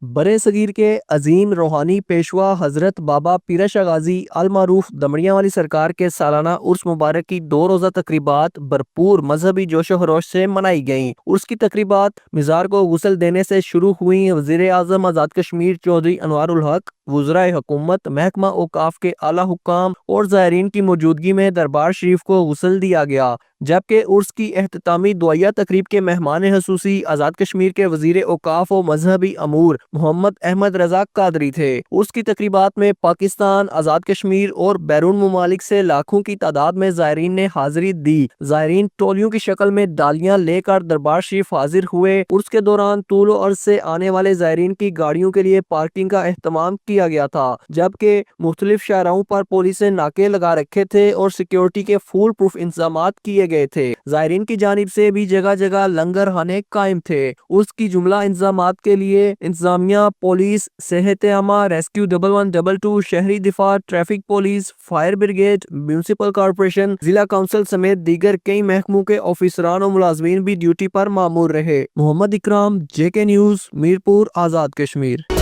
برے صغیر کے عظیم روحانی پیشوا حضرت بابا پیرا شاہ غازی المعروف دمڑیاں والی سرکار کے سالانہ عرس مبارک کی 2 روزہ تقریبات بھرپور مذہبی جوش و خروش سے منائی گئیں۔ عرس کی تقریبات مزار کو غسل دینے سے شروع ہوئیں۔ وزیر اعظم آزاد کشمیر چودھری انوار الحق، وزرائے حکومت، محکمہ اوقاف کے اعلیٰ حکام اور زائرین کی موجودگی میں دربار شریف کو غسل دیا گیا، جبکہ عرس کی اختتامی دعائیہ تقریب کے مہمان خصوصی آزاد کشمیر کے وزیر اوقاف و مذہبی امور محمد احمد رضا قادری تھے۔ عرس کی تقریبات میں پاکستان، آزاد کشمیر اور بیرون ممالک سے لاکھوں کی تعداد میں زائرین نے حاضری دی۔ زائرین ٹولیوں کی شکل میں ڈالیاں لے کر دربار شریف حاضر ہوئے۔ عرس کے دوران طول و عرض سے آنے والے زائرین کی گاڑیوں کے لیے پارکنگ کا اہتمام کیا گیا تھا، جبکہ مختلف شاہراہوں پر پولیس نے ناکے لگا رکھے تھے اور سیکیورٹی کے فول پروف انتظامات کیے گئے تھے۔ زائرین کی جانب سے بھی جگہ جگہ لنگر خانے قائم تھے۔ عرس کی جملہ انتظامات کے لیے انتظامیہ، پولیس، صحت عامہ، ریسکیو 1112، شہری دفاع، traffic police, fire brigade, municipal corporation, ضلع کونسل سمیت دیگر کئی محکموں کے آفیسران و ملازمین بھی ڈیوٹی پر مامور رہے۔ محمد اکرام، JK نیوز، میرپور، آزاد کشمیر۔